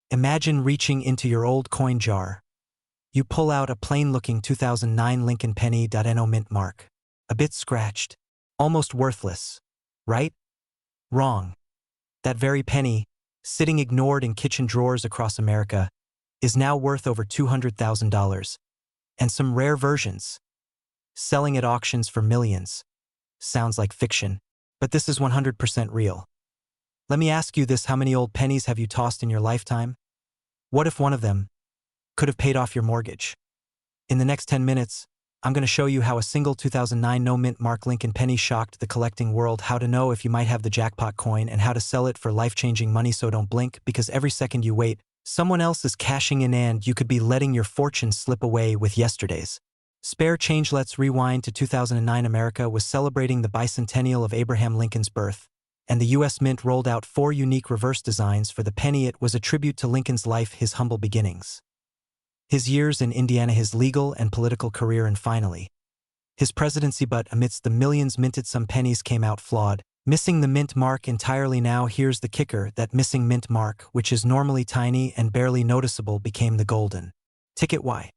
Imagine reaching into your old coin jar. You pull out a plain-looking 2009 Lincoln penny.no mint mark. A bit scratched. Almost worthless. Right? Wrong. That very penny, sitting ignored in kitchen drawers across America, is now worth over $200,000. And some rare versions. Selling at auctions for millions. Sounds like fiction, but this is 100% real. Let me ask you this: how many old pennies have you tossed in your lifetime? What if one of them could have paid off your mortgage? In the next 10 minutes, I'm going to show you how a single 2009 no-mint mark Lincoln penny shocked the collecting world, how to know if you might have the jackpot coin, and how to sell it for life-changing money. So don't blink, because every second you wait, someone else is cashing in and you could be letting your fortune slip away with yesterday's spare change. Let's rewind to 2009. America was celebrating the bicentennial of Abraham Lincoln's birth, and the U.S. Mint rolled out 4 unique reverse designs for the penny. It was a tribute to Lincoln's life, his humble beginnings, his years in Indiana, his legal and political career, and finally, his presidency. But amidst the millions minted, some pennies came out flawed, missing the mint mark entirely. Now here's the kicker: that missing mint mark, which is normally tiny and barely noticeable, became the golden ticket. Why?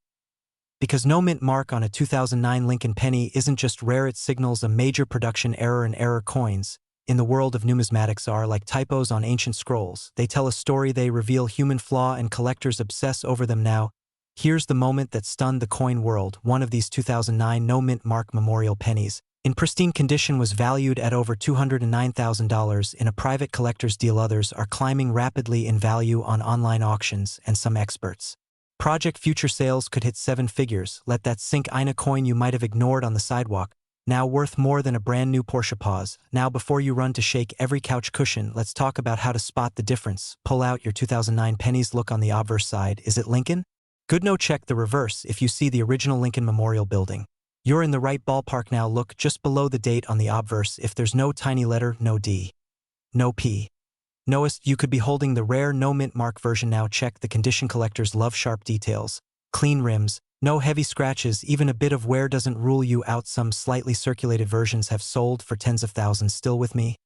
Because no mint mark on a 2009 Lincoln penny isn't just rare, it signals a major production error. And error coins, in the world of numismatics, are like typos on ancient scrolls. They tell a story, they reveal human flaw, and collectors obsess over them. Now, here's the moment that stunned the coin world. One of these 2009 no-mint mark memorial pennies, in pristine condition, was valued at over $209,000 in a private collector's deal. Others are climbing rapidly in value on online auctions, and some experts project future sales could hit 7 figures. Let that sink. In a coin you might have ignored on the sidewalk, now worth more than a brand new Porsche. Pause. Now, before you run to shake every couch cushion, let's talk about how to spot the difference. Pull out your 2009 pennies. Look on the obverse side. Is it Lincoln? Good. No. Check the reverse. If you see the original Lincoln Memorial Building, you're in the right ballpark. Now look just below the date on the obverse. If there's no tiny letter, no D, no P, no S, you could be holding the rare no mint mark version. Now check the condition. Collectors love sharp details, clean rims, no heavy scratches. Even a bit of wear doesn't rule you out. Some slightly circulated versions have sold for tens of thousands. Still with me?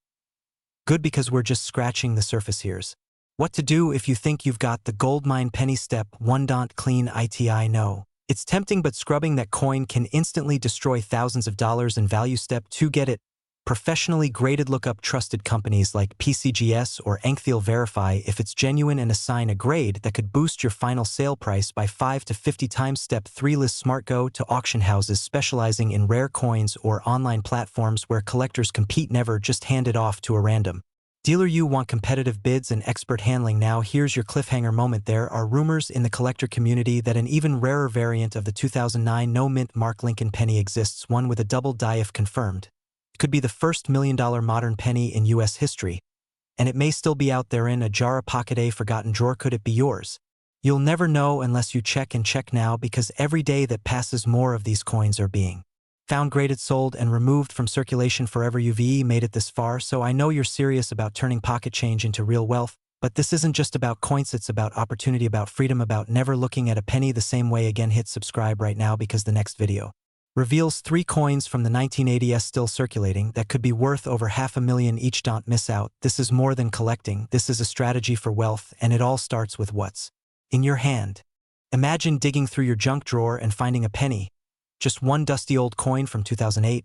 Good, because we're just scratching the surface. Here's what to do if you think you've got the goldmine penny. Step 1: don't clean it. I know it's tempting, but scrubbing that coin can instantly destroy thousands of dollars in value. Step 2: get it professionally graded. Look up trusted companies like PCGS or Anchfield. Verify if it's genuine and assign a grade that could boost your final sale price by 5 to 50 times. Step 3: list smart. Go to auction houses specializing in rare coins or online platforms where collectors compete. Never just hand it off to a random dealer. You want competitive bids and expert handling. Now here's your cliffhanger moment. There are rumors in the collector community that an even rarer variant of the 2009 no-mint mark Lincoln penny exists, one with a double die. If confirmed, it could be the first $1 million modern penny in U.S. history, and it may still be out there in a jar, a pocket, a forgotten drawer. Could it be yours? You'll never know unless you check, and check now, because every day that passes, more of these coins are being found, graded, sold, and removed from circulation forever. You've made it this far, so I know you're serious about turning pocket change into real wealth. But this isn't just about coins, it's about opportunity, about freedom, about never looking at a penny the same way again. Hit subscribe right now, because the next video reveals 3 coins from the 1980s still circulating that could be worth over $500,000 each. Don't miss out. This is more than collecting, this is a strategy for wealth, and it all starts with what's in your hand. Imagine digging through your junk drawer and finding a penny, just one dusty old coin from 2008,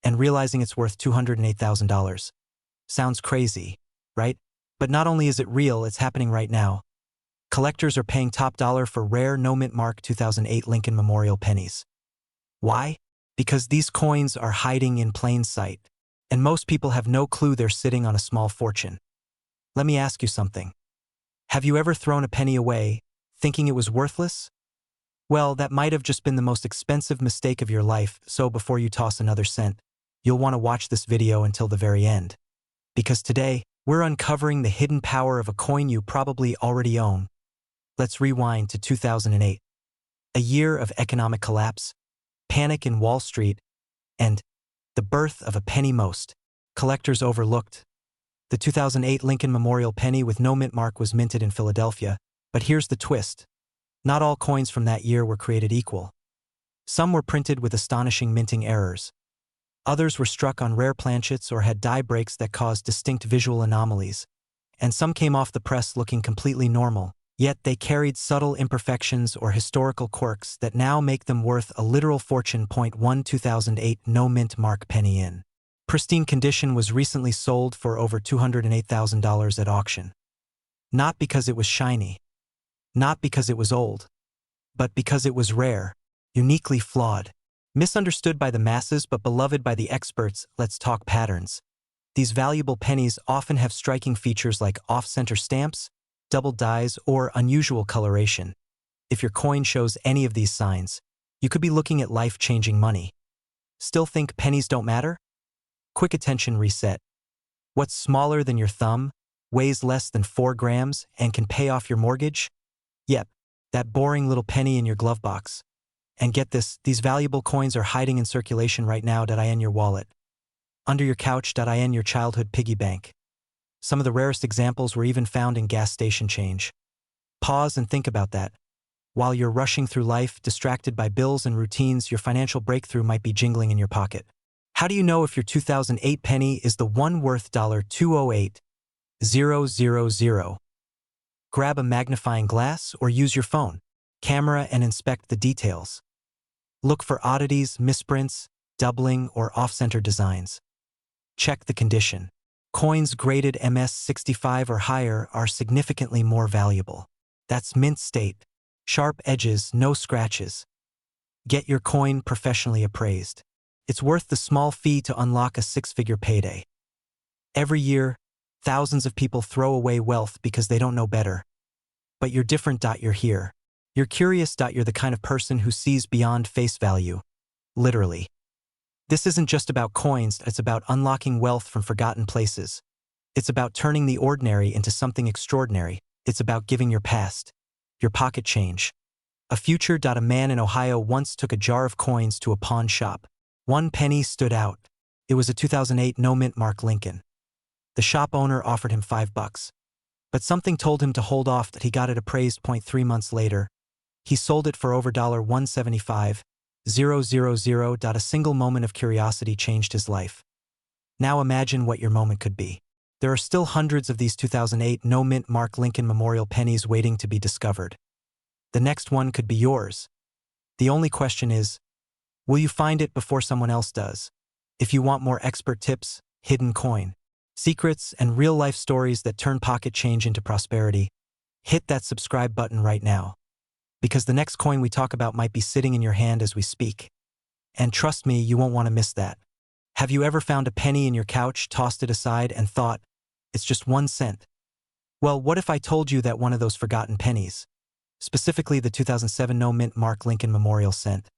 and realizing it's worth $208,000. Sounds crazy, right? But not only is it real, it's happening right now. Collectors are paying top dollar for rare no-mint mark 2008 Lincoln Memorial pennies. Why? Because these coins are hiding in plain sight, and most people have no clue they're sitting on a small fortune. Let me ask you something. Have you ever thrown a penny away, thinking it was worthless? Well, that might have just been the most expensive mistake of your life. So before you toss another cent, you'll want to watch this video until the very end. Because today, we're uncovering the hidden power of a coin you probably already own. Let's rewind to 2008. A year of economic collapse, panic in Wall Street, and the birth of a penny most collectors overlooked. The 2008 Lincoln Memorial penny with no mint mark was minted in Philadelphia, but here's the twist. Not all coins from that year were created equal. Some were printed with astonishing minting errors. Others were struck on rare planchets or had die breaks that caused distinct visual anomalies. And some came off the press looking completely normal, Yet they carried subtle imperfections or historical quirks that now make them worth a literal fortune. 1 2008 no mint mark penny in pristine condition was recently sold for over $208,000 at auction. Not because it was shiny, not because it was old, but because it was rare, uniquely flawed, misunderstood by the masses but beloved by the experts. Let's talk patterns. These valuable pennies often have striking features like off-center stamps, double dies, or unusual coloration. If your coin shows any of these signs, you could be looking at life-changing money. Still think pennies don't matter? Quick attention reset. What's smaller than your thumb, weighs less than 4 grams, and can pay off your mortgage? Yep, that boring little penny in your glove box. And get this, these valuable coins are hiding in circulation right now. In your wallet, under your couch. In your childhood piggy bank. Some of the rarest examples were even found in gas station change. Pause and think about that. While you're rushing through life, distracted by bills and routines, your financial breakthrough might be jingling in your pocket. How do you know if your 2008 penny is the one worth $208,000? Grab a magnifying glass or use your phone, camera, and inspect the details. Look for oddities, misprints, doubling, or off-center designs. Check the condition. Coins graded MS65 or higher are significantly more valuable. That's mint state. Sharp edges, no scratches. Get your coin professionally appraised. It's worth the small fee to unlock a 6-figure payday. Every year, thousands of people throw away wealth because they don't know better. But you're different. You're here. You're curious. You're the kind of person who sees beyond face value. Literally. This isn't just about coins, it's about unlocking wealth from forgotten places. It's about turning the ordinary into something extraordinary. It's about giving your past, your pocket change, a future. A man in Ohio once took a jar of coins to a pawn shop. One penny stood out. It was a 2008 no mint mark Lincoln. The shop owner offered him $5. But something told him to hold off. That he got it appraised. 3 months later, he sold it for over $175,000. A single moment of curiosity changed his life. Now imagine what your moment could be. There are still hundreds of these 2008 no mint mark Lincoln Memorial pennies waiting to be discovered. The next one could be yours. The only question is, will you find it before someone else does? If you want more expert tips, hidden coin secrets, and real-life stories that turn pocket change into prosperity, hit that subscribe button right now. Because the next coin we talk about might be sitting in your hand as we speak. And trust me, you won't want to miss that. Have you ever found a penny in your couch, tossed it aside, and thought, it's just 1 cent? Well, what if I told you that one of those forgotten pennies, specifically the 2007 no mint mark Lincoln Memorial cent,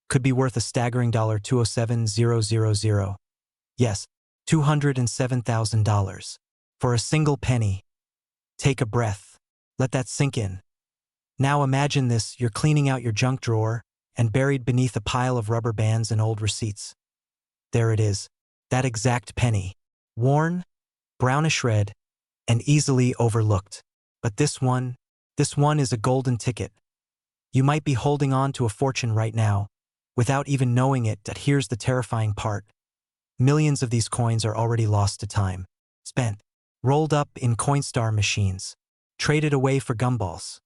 could be worth a staggering $207,000? Yes, $207,000 for a single penny. Take a breath. Let that sink in. Now imagine this, you're cleaning out your junk drawer, and buried beneath a pile of rubber bands and old receipts. There it is, that exact penny. Worn, brownish red, and easily overlooked. But this one is a golden ticket. You might be holding on to a fortune right now, without even knowing it. That here's the terrifying part. Millions of these coins are already lost to time, spent, rolled up in Coinstar machines, traded away for gumballs.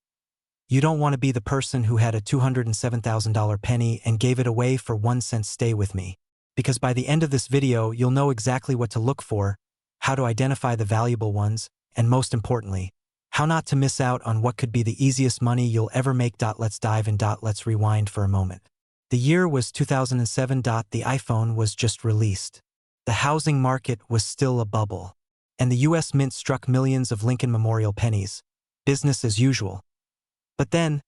You don't want to be the person who had a $207,000 penny and gave it away for 1 cent. Stay with me, because by the end of this video, you'll know exactly what to look for, how to identify the valuable ones, and most importantly, how not to miss out on what could be the easiest money you'll ever make. Let's dive in. Let's rewind for a moment. The year was 2007. The iPhone was just released. The housing market was still a bubble. And the US Mint struck millions of Lincoln Memorial pennies. Business as usual. But then,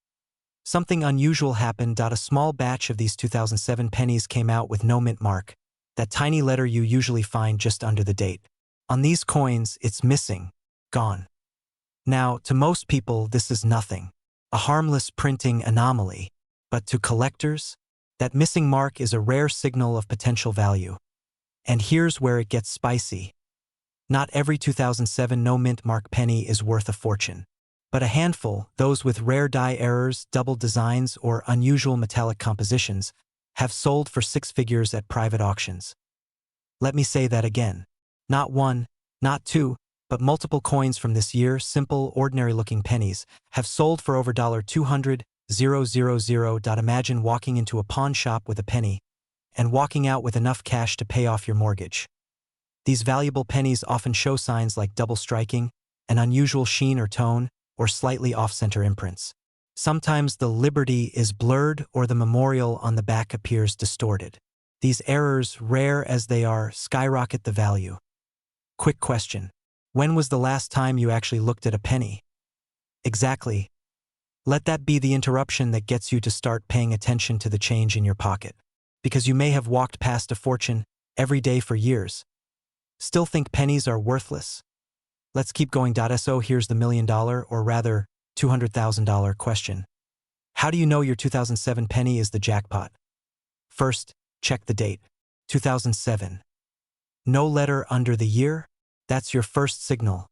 something unusual happened. A small batch of these 2007 pennies came out with no mint mark, that tiny letter you usually find just under the date. On these coins, it's missing, gone. Now, to most people, this is nothing, a harmless printing anomaly. But to collectors, that missing mark is a rare signal of potential value. And here's where it gets spicy. Not every 2007 no mint mark penny is worth a fortune. But a handful, those with rare die errors, double designs, or unusual metallic compositions, have sold for 6 figures at private auctions. Let me say that again. Not 1, not 2, but multiple coins from this year, simple, ordinary-looking pennies, have sold for over $200,000. Imagine walking into a pawn shop with a penny and walking out with enough cash to pay off your mortgage. These valuable pennies often show signs like double striking, an unusual sheen or tone, or slightly off-center imprints. Sometimes the liberty is blurred or the memorial on the back appears distorted. These errors, rare as they are, skyrocket the value. Quick question. When was the last time you actually looked at a penny? Exactly. Let that be the interruption that gets you to start paying attention to the change in your pocket. Because you may have walked past a fortune every day for years. Still think pennies are worthless? Let's keep going. So here's the $1 million, or rather, $200,000 question. How do you know your 2007 penny is the jackpot? First, check the date. 2007. No letter under the year? That's your first signal.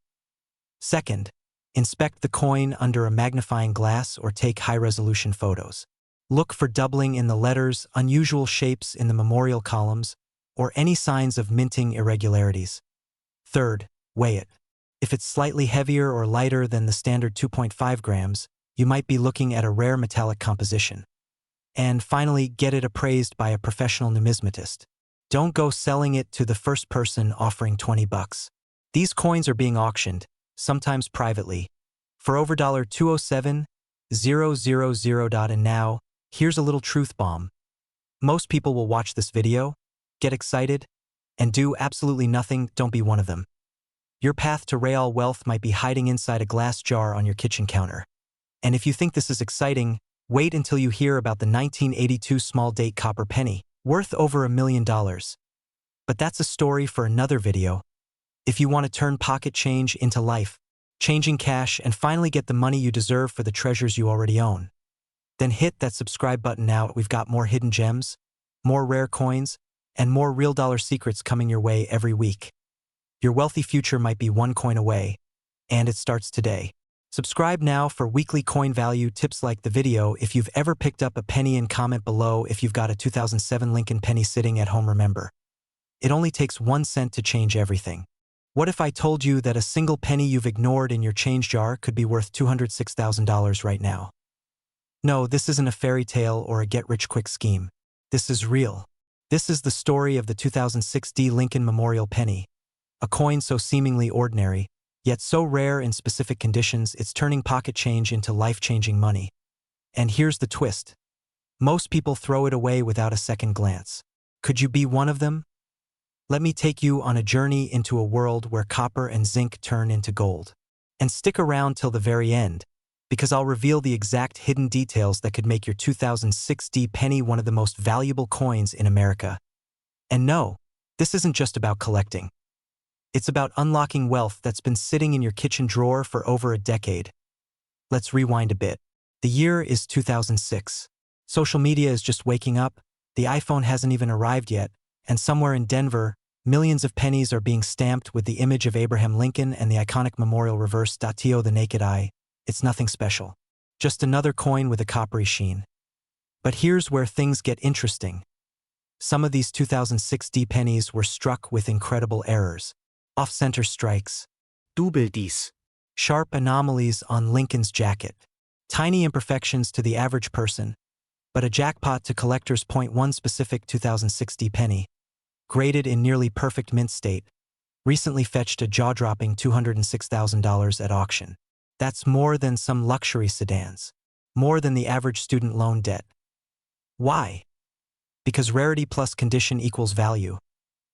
Second, inspect the coin under a magnifying glass or take high-resolution photos. Look for doubling in the letters, unusual shapes in the memorial columns, or any signs of minting irregularities. Third, weigh it. If it's slightly heavier or lighter than the standard 2.5 grams, you might be looking at a rare metallic composition. And finally, get it appraised by a professional numismatist. Don't go selling it to the first person offering $20. These coins are being auctioned, sometimes privately, for over $207,000. And now, here's a little truth bomb. Most people will watch this video, get excited, and do absolutely nothing. Don't be one of them. Your path to real wealth might be hiding inside a glass jar on your kitchen counter. And if you think this is exciting, wait until you hear about the 1982 small date copper penny, worth over $1 million. But that's a story for another video. If you want to turn pocket change into life, changing cash, and finally get the money you deserve for the treasures you already own, then hit that subscribe button now. We've got more hidden gems, more rare coins, and more real dollar secrets coming your way every week. Your wealthy future might be one coin away, and it starts today. Subscribe now for weekly coin value tips like the video. If you've ever picked up a penny, and comment below if you've got a 2007 Lincoln penny sitting at home. Remember, it only takes 1 cent to change everything. What if I told you that a single penny you've ignored in your change jar could be worth $206,000 right now? No, this isn't a fairy tale or a get-rich-quick scheme. This is real. This is the story of the 2006 Lincoln Memorial Penny, a coin so seemingly ordinary, yet so rare in specific conditions it's turning pocket change into life-changing money. And here's the twist. Most people throw it away without a second glance. Could you be one of them? Let me take you on a journey into a world where copper and zinc turn into gold. And stick around till the very end, because I'll reveal the exact hidden details that could make your 2006 penny one of the most valuable coins in America. And no, this isn't just about collecting. It's about unlocking wealth that's been sitting in your kitchen drawer for over a decade. Let's rewind a bit. The year is 2006. Social media is just waking up, the iPhone hasn't even arrived yet, and somewhere in Denver, millions of pennies are being stamped with the image of Abraham Lincoln and the iconic memorial reversed. To the naked eye, it's nothing special. Just another coin with a coppery sheen. But here's where things get interesting. Some of these 2006 pennies were struck with incredible errors. Off-center strikes, double dies, sharp anomalies on Lincoln's jacket, tiny imperfections to the average person, but a jackpot to collectors. One specific 2006 penny, graded in nearly perfect mint state, recently fetched a jaw-dropping $206,000 at auction. That's more than some luxury sedans, more than the average student loan debt. Why? Because rarity plus condition equals value.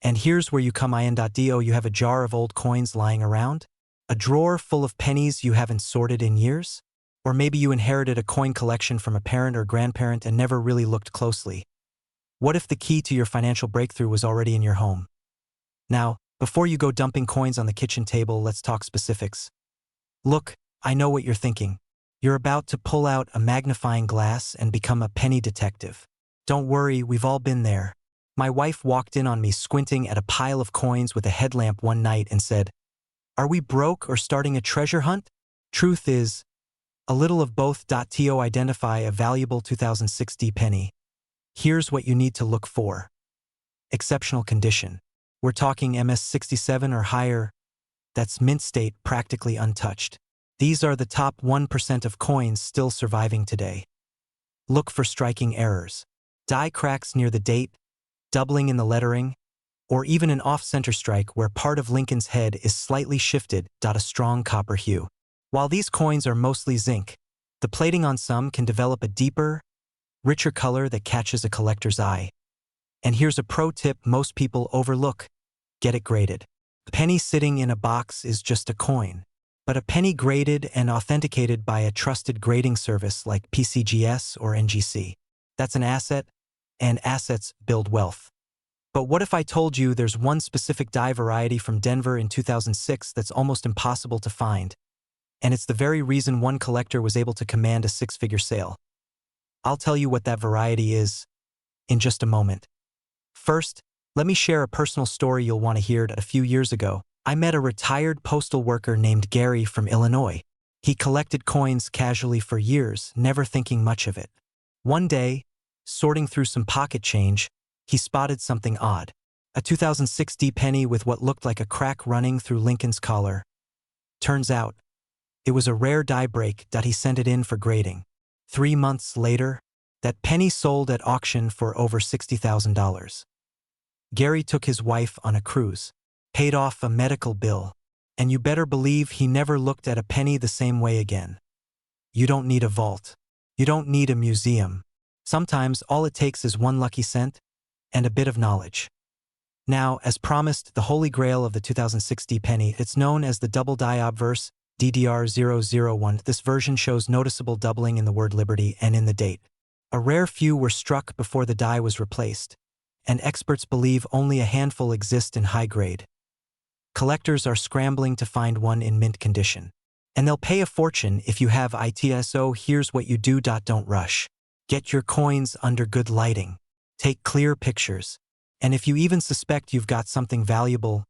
And here's where you come in. You have a jar of old coins lying around? A drawer full of pennies you haven't sorted in years? Or maybe you inherited a coin collection from a parent or grandparent and never really looked closely. What if the key to your financial breakthrough was already in your home? Now, before you go dumping coins on the kitchen table, let's talk specifics. Look, I know what you're thinking. You're about to pull out a magnifying glass and become a penny detective. Don't worry, we've all been there. My wife walked in on me squinting at a pile of coins with a headlamp one night and said, "Are we broke or starting a treasure hunt?" Truth is, a little of both. To identify a valuable 2006 penny, here's what you need to look for. Exceptional condition. We're talking MS 67 or higher. that's mint state, practically untouched. These are the top 1% of coins still surviving today. Look for striking errors. Die cracks near the date, doubling in the lettering, or even an off-center strike where part of Lincoln's head is slightly shifted. A strong copper hue. While these coins are mostly zinc, the plating on some can develop a deeper, richer color that catches a collector's eye. And here's a pro tip most people overlook: get it graded. A penny sitting in a box is just a coin, but a penny graded and authenticated by a trusted grading service like PCGS or NGC, that's an asset, and assets build wealth. But what if I told you there's one specific die variety from Denver in 2006 that's almost impossible to find, and it's the very reason one collector was able to command a six-figure sale? I'll tell you what that variety is in just a moment. First, let me share a personal story you'll want to hear. A few years ago, I met a retired postal worker named Gary from Illinois. He collected coins casually for years, never thinking much of it. One day, sorting through some pocket change, he spotted something odd. A 2006 penny with what looked like a crack running through Lincoln's collar. Turns out, it was a rare die break. He sent it in for grading. 3 months later, that penny sold at auction for over $60,000. Gary took his wife on a cruise, paid off a medical bill, and you better believe he never looked at a penny the same way again. You don't need a vault. You don't need a museum. Sometimes all it takes is one lucky cent and a bit of knowledge. Now, as promised, the holy grail of the 2006 penny, it's known as the double die obverse, DDR001. This version shows noticeable doubling in the word liberty and in the date. A rare few were struck before the die was replaced, and experts believe only a handful exist in high grade. Collectors are scrambling to find one in mint condition, and they'll pay a fortune if you have it. So here's what you do. Don't rush. Get your coins under good lighting. Take clear pictures, and if you even suspect you've got something valuable,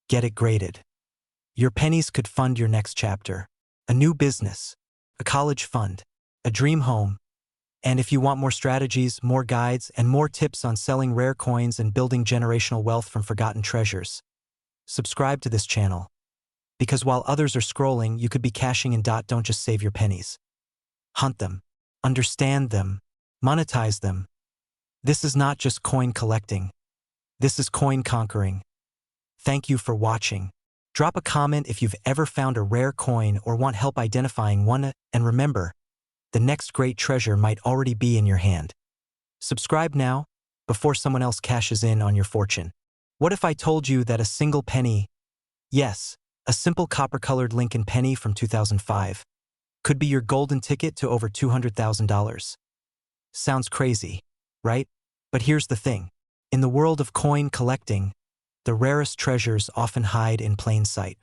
get it graded. Your pennies could fund your next chapter, a new business, a college fund, a dream home. And if you want more strategies, more guides, and more tips on selling rare coins and building generational wealth from forgotten treasures, subscribe to this channel. Because while others are scrolling, you could be cashing in. Don't just save your pennies. Hunt them, understand them, monetize them. This is not just coin collecting. This is coin conquering. Thank you for watching. Drop a comment if you've ever found a rare coin or want help identifying one, and remember, the next great treasure might already be in your hand. Subscribe now, before someone else cashes in on your fortune. What if I told you that a single penny, yes, a simple copper-colored Lincoln penny from 2005, could be your golden ticket to over $200,000? Sounds crazy, right? But here's the thing. In the world of coin collecting, the rarest treasures often hide in plain sight.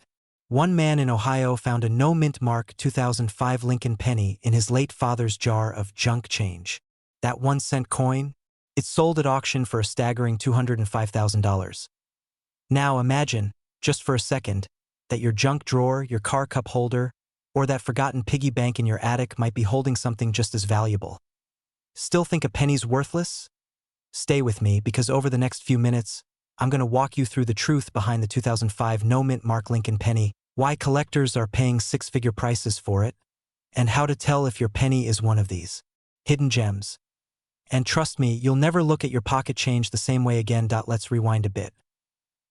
One man in Ohio found a no-mint mark 2005 Lincoln penny in his late father's jar of junk change. That 1-cent coin, it sold at auction for a staggering $205,000. Now imagine, just for a second, that your junk drawer, your car cup holder, or that forgotten piggy bank in your attic might be holding something just as valuable. Still think a penny's worthless? Stay with me, because over the next few minutes, I'm going to walk you through the truth behind the 2005 no-mint mark Lincoln penny, why collectors are paying six-figure prices for it, and how to tell if your penny is one of these hidden gems. And trust me, you'll never look at your pocket change the same way again. Let's rewind a bit.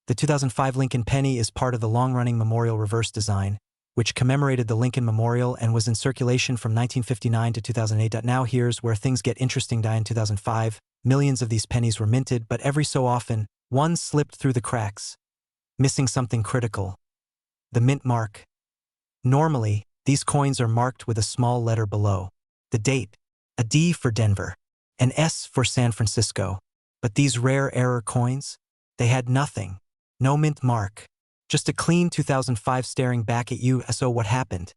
The 2005 Lincoln penny is part of the long-running memorial reverse design, which commemorated the Lincoln Memorial and was in circulation from 1959 to 2008. Now here's where things get interesting. In 2005, millions of these pennies were minted, but every so often, one slipped through the cracks, missing something critical: the mint mark. Normally, these coins are marked with a small letter below the date, a D for Denver, an S for San Francisco. But these rare error coins, they had nothing. No mint mark. Just a clean 2005 staring back at you. So what happened?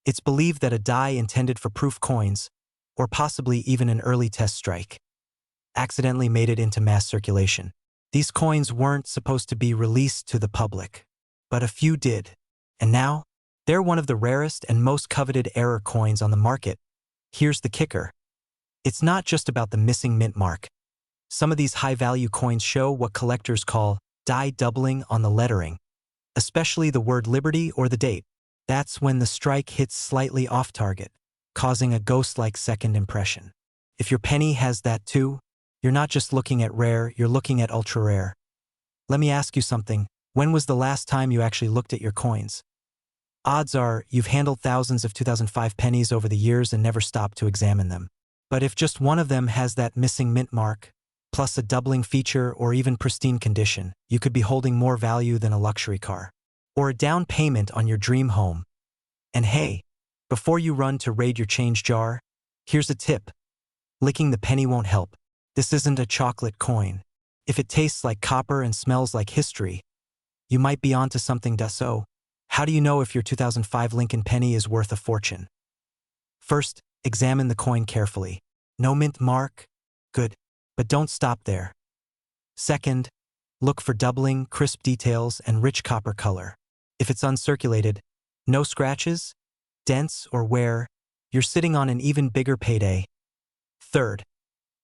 It's believed that a die intended for proof coins, or possibly even an early test strike, accidentally made it into mass circulation. These coins weren't supposed to be released to the public, but a few did. And now, they're one of the rarest and most coveted error coins on the market. Here's the kicker. It's not just about the missing mint mark. Some of these high-value coins show what collectors call die doubling on the lettering. especially the word liberty or the date. That's when the strike hits slightly off target, causing a ghost-like second impression. If your penny has that too, you're not just looking at rare, you're looking at ultra-rare. Let me ask you something. When was the last time you actually looked at your coins? Odds are you've handled thousands of 2005 pennies over the years and never stopped to examine them. But if just one of them has that missing mint mark, plus a doubling feature or even pristine condition, you could be holding more value than a luxury car. Or a down payment on your dream home. And hey, before you run to raid your change jar, here's a tip. Licking the penny won't help. This isn't a chocolate coin. If it tastes like copper and smells like history, you might be onto something. So, how do you know if your 2005 Lincoln penny is worth a fortune? First, examine the coin carefully. No mint mark? Good. But don't stop there. Second, look for doubling, crisp details, and rich copper color. If it's uncirculated, no scratches, dents, or wear, you're sitting on an even bigger payday. Third,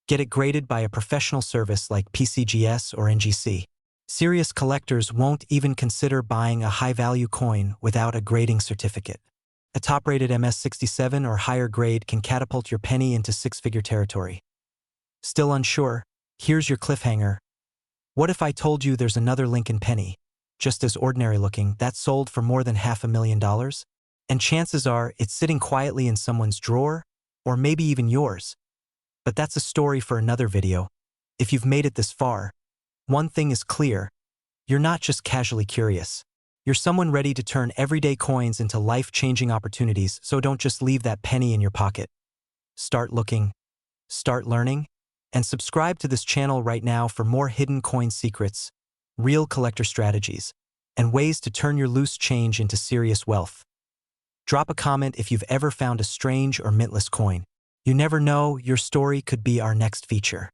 get it graded by a professional service like PCGS or NGC. Serious collectors won't even consider buying a high-value coin without a grading certificate. A top-rated MS-67 or higher grade can catapult your penny into six-figure territory. Still unsure? Here's your cliffhanger. What if I told you there's another Lincoln penny, just as ordinary looking, that sold for more than $500,000? And chances are it's sitting quietly in someone's drawer, or maybe even yours. But that's a story for another video. If you've made it this far, one thing is clear. You're not just casually curious. You're someone ready to turn everyday coins into life-changing opportunities, so don't just leave that penny in your pocket. Start looking, start learning, and subscribe to this channel right now for more hidden coin secrets, real collector strategies, and ways to turn your loose change into serious wealth. Drop a comment if you've ever found a strange or mintless coin. You never know, your story could be our next feature.